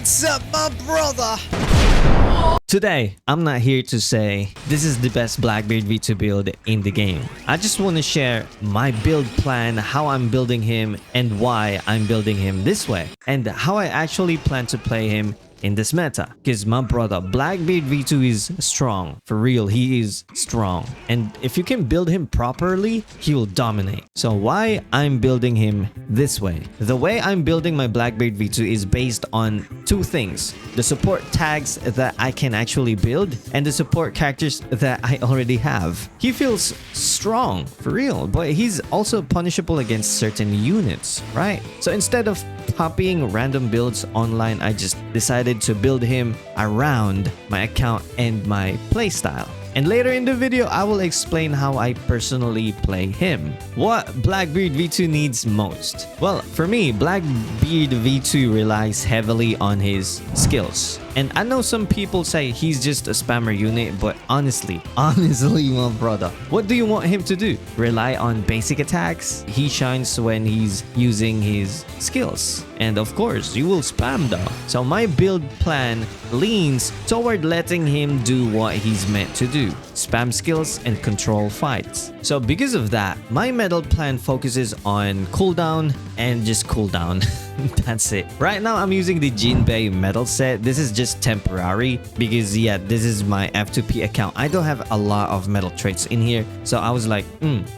What's up, my brother? Today, I'm not here to say this is the best Blackbeard V2 build in the game. I just want to share my build plan, how I'm building him, and why I'm building him this way, and how I actually plan to play him in this meta. Because my brother, Blackbeard V2 is strong. For real, he is strong. And if you can build him properly, he will dominate. So why I'm building him this way? The way I'm building my Blackbeard V2 is based on two things. The support tags that I can actually build and the support characters that I already have. He feels strong, for real, but he's also punishable against certain units, right? So instead of copying random builds online, I just decided to build him around my account and my playstyle. And later in the video, I will explain how I personally play him. What Blackbeard V2 needs most? Well, for me, Blackbeard V2 relies heavily on his skills. And I know some people say he's just a spammer unit, but honestly, my brother, what do you want him to do? Rely on basic attacks? He shines when he's using his skills. And of course, you will spam though. So my build plan leans toward letting him do what he's meant to do. Spam skills and control fights. So because of that, my medal plan focuses on cooldown and just cooldown. That's it. Right now, I'm using the Jinbei medal set. This is just temporary because, yeah, this is my F2P account. I don't have a lot of medal traits in here. So I was like,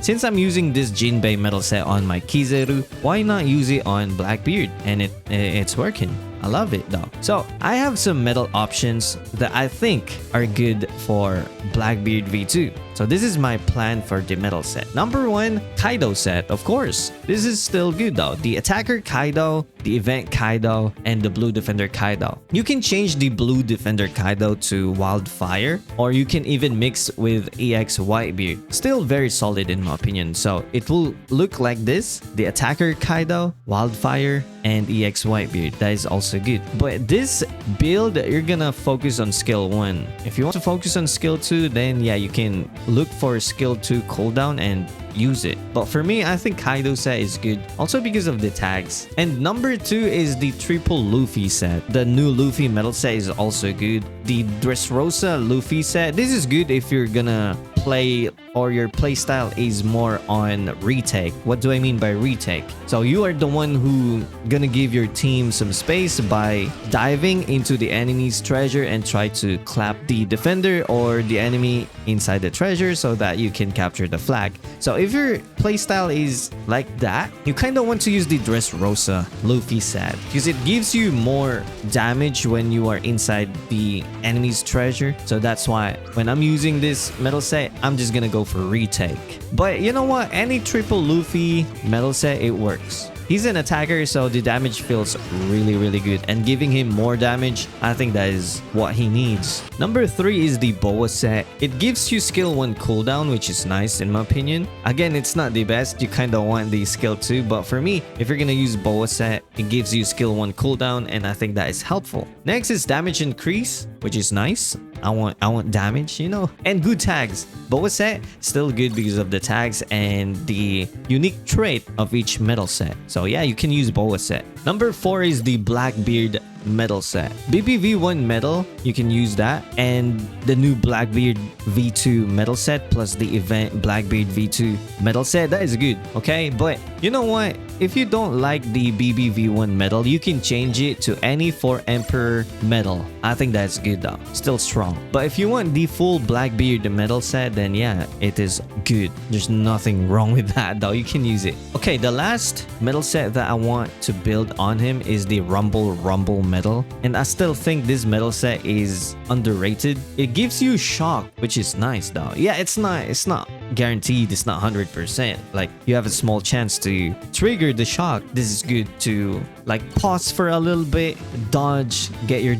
since I'm using this Jinbei medal set on my Kizaru, why not use it on Blackbeard? And it's working. I love it though. So I have some medal options that I think are good for Blackbeard V2. So this is my plan for the medal set. Number one, Kaido set, of course. This is still good though. The attacker Kaido, the event Kaido, and the blue defender Kaido. You can change the blue defender Kaido to wildfire, or you can even mix with EX Whitebeard. Still very solid in my opinion. So it will look like this: the attacker Kaido, wildfire, and EX Whitebeard. That is also good. But this build, you're gonna focus on skill 1. If you want to focus on skill 2, then yeah, you can look for skill 2 cooldown and use it. But for me, I think Kaido set is good, also because of the tags. And number 2 is the triple Luffy set. The new Luffy metal set is also good. The Dressrosa Luffy set, this is good if you're gonna play, or your playstyle is more on retake. What do I mean by retake? So you are the one who gonna give your team some space by diving into the enemy's treasure and try to clap the defender or the enemy inside the treasure so that you can capture the flag. So if your playstyle is like that, you kind of want to use the Dressrosa Luffy set because it gives you more damage when you are inside the enemy's treasure. So that's why when I'm using this metal set, I'm just gonna go for retake. But you know what? Any triple Luffy metal set, it works. He's an attacker, so the damage feels really good. And giving him more damage, I think that is what he needs. Number 3 is the Boa set. It gives you skill 1 cooldown, which is nice in my opinion. Again, it's not the best. You kind of want the skill 2. But for me, if you're gonna use Boa set, it gives you skill 1 cooldown. And I think that is helpful. Next is damage increase, which is nice. I want damage, you know, and good tags. Boa set still good because of the tags and the unique trait of each metal set. So yeah, you can use Boa set. Number 4 is the Blackbeard metal set. BBV1 metal, you can use that, and the new Blackbeard V2 metal set plus the event Blackbeard V2 metal set, that is good. Okay, but you know what? If you don't like the BBV1 metal, you can change it to any 4 Emperor metal. I think that's good though. Still strong. But if you want the full Blackbeard metal set, then yeah, it is good. There's nothing wrong with that though. You can use it. Okay, the last metal set that I want to build on him is the Rumble metal. And I still think this metal set is underrated. It gives you shock, which is nice though. Yeah, it's not guaranteed. It's not 100%. Like, you have a small chance to trigger the shock. This is good to like pause for a little bit, dodge, get your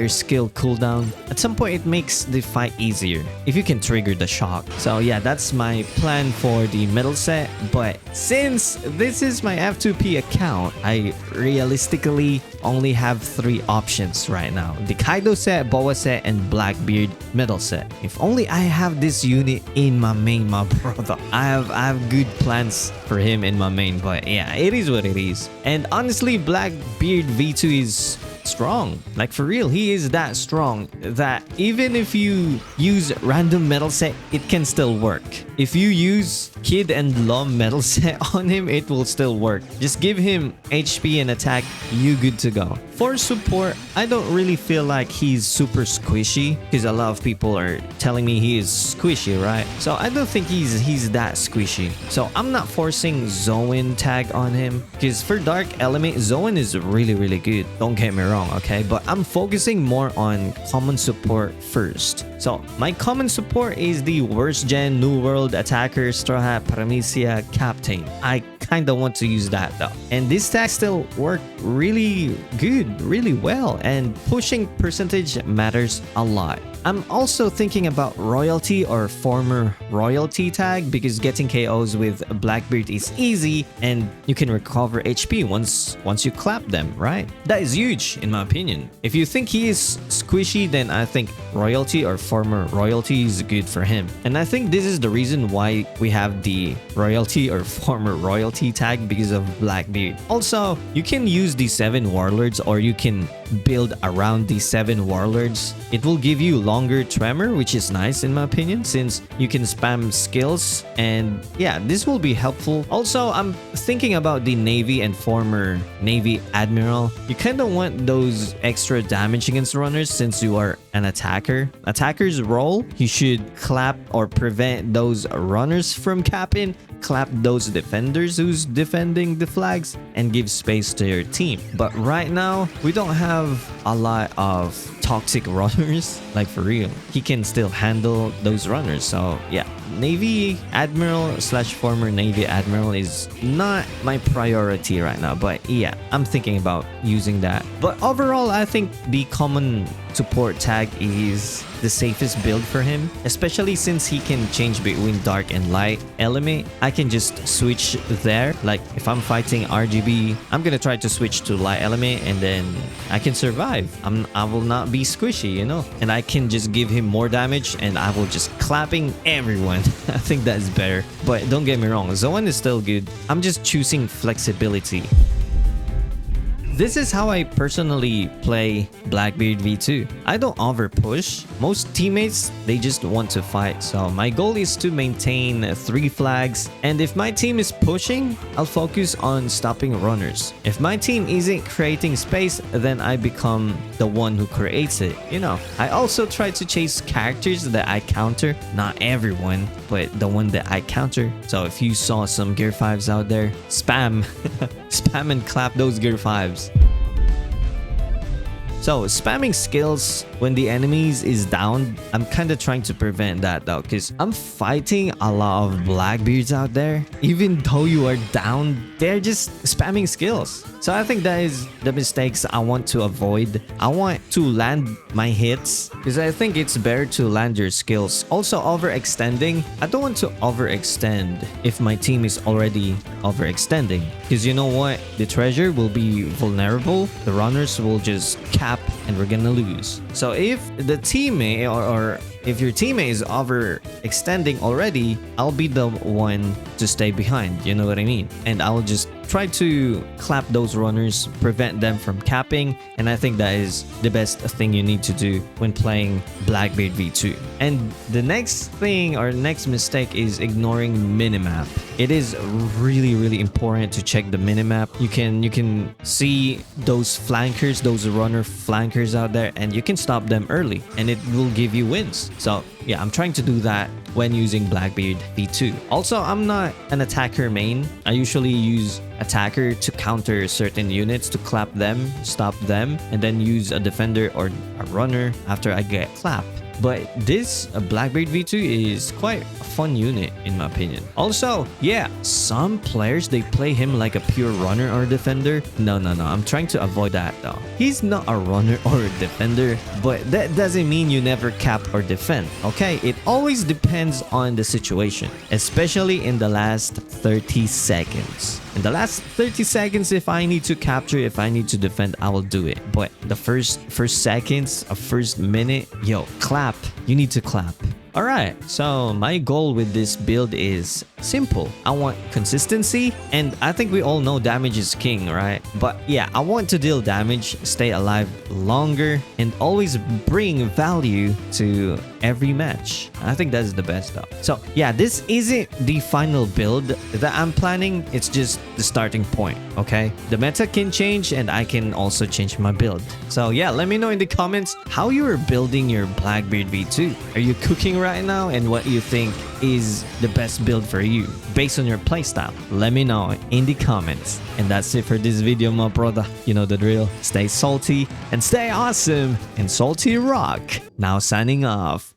skill cooldown. At some point, it makes the fight easier if you can trigger the shock. So yeah, that's my plan for the metal set. But since this is my F2P account, I realistically only have 3 options right now: the Kaido set, Boa set, and Blackbeard metal set. If only I have this unit in my main, my brother. I have good plans for him in my main, but yeah, it is what it is. And honestly, Blackbeard V2 is strong. Like for real, he is that strong that even if you use random metal set, it can still work. If you use Kid and Lum metal set on him, it will still work. Just give him HP and attack, you good to go. For support, I don't really feel like he's super squishy because a lot of people are telling me he is squishy, right? So I don't think he's that squishy. So I'm not forcing Zoan tag on him because for Dark Element, Zoan is really good. Don't get me wrong, okay? But I'm focusing more on common support first. So my common support is the worst gen New World Attacker Straw Hat Paramecia Captain. I kind of want to use that though. And this tag still worked really good, really well, and pushing percentage matters a lot. I'm also thinking about royalty or former royalty tag because getting KOs with Blackbeard is easy and you can recover HP once you clap them, right? That is huge in my opinion. If you think he is squishy, then I think royalty or former royalty is good for him. And I think this is the reason why we have the royalty or former royalty tag because of Blackbeard. Also, you can use the 7 warlords or you can build around the 7 warlords. It will give you longer tremor, which is nice in my opinion since you can spam skills, and yeah, this will be helpful. Also, I'm thinking about the Navy and former Navy Admiral. You kind of want those extra damage against runners since you are an attacker. Attacker's role, you should clap or prevent those runners from capping, clap those defenders who's defending the flags, and give space to your team. But right now, we don't have a lot of toxic runners, like for real. He can still handle those runners. So yeah, Navy Admiral slash former Navy Admiral is not my priority right now, but yeah, I'm thinking about using that. But overall, I think the common support tag is the safest build for him, especially since he can change between dark and light element. I can just switch there. Like if I'm fighting RGB, I'm gonna try to switch to light element and then I can survive. I will not be squishy, you know, and I can just give him more damage and I will just clapping everyone. I think that's better, but don't get me wrong, Zoan is still good. I'm just choosing flexibility. This is how I personally play Blackbeard V2. I don't over push. Most teammates, they just want to fight. So my goal is to maintain 3 flags. And if my team is pushing, I'll focus on stopping runners. If my team isn't creating space, then I become the one who creates it. You know, I also try to chase characters that I counter. Not everyone, but the one that I counter. So if you saw some gear 5s out there, spam. Spam and clap those gear 5s. So spamming skills when the enemies is down, I'm kind of trying to prevent that though, because I'm fighting a lot of Blackbeards out there. Even though you are down, they're just spamming skills. So I think that is the mistakes I want to avoid. I want to land my hits because I think it's better to land your skills. Also, overextending, I don't want to overextend if my team is already overextending, because you know what, the treasure will be vulnerable, the runners will just cap and we're gonna lose. So if the teammate or if your teammate is overextending already, I'll be the one to stay behind, you know what I mean? And I'll just try to clap those runners, prevent them from capping, and I think that is the best thing you need to do when playing Blackbeard V2. And the next thing or next mistake is ignoring minimap. It is really important to check the minimap. You can see those flankers, those runner flankers out there, and you can stop them early and it will give you wins. So yeah, I'm trying to do that when using Blackbeard V2. Also, I'm not an attacker main. I usually use attacker to counter certain units, to clap them, stop them, and then use a defender or a runner after I get clapped. But this Blackbeard V2 is quite a fun unit in my opinion. Also, yeah, some players, they play him like a pure runner or defender. No, I'm trying to avoid that though. He's not a runner or a defender, but that doesn't mean you never cap or defend, okay? It always depends on the situation, especially in the last 30 seconds. In the last 30 seconds, if I need to capture, if I need to defend, I will do it. But the first seconds, a first minute, yo, clap. You need to clap. Alright, so my goal with this build is simple. I want consistency, and I think we all know damage is king, right? But yeah, I want to deal damage, stay alive longer, and always bring value to every match. I think that's the best stuff. So yeah, this isn't the final build that I'm planning. It's just the starting point, okay? The meta can change and I can also change my build. So yeah, let me know in the comments how you are building your Blackbeard V2. Are you cooking right now, and what you think is the best build for you based on your playstyle? Let me know in the comments. And that's it for this video, my brother. You know the drill. Stay salty and stay awesome, and salty rock. Now signing off.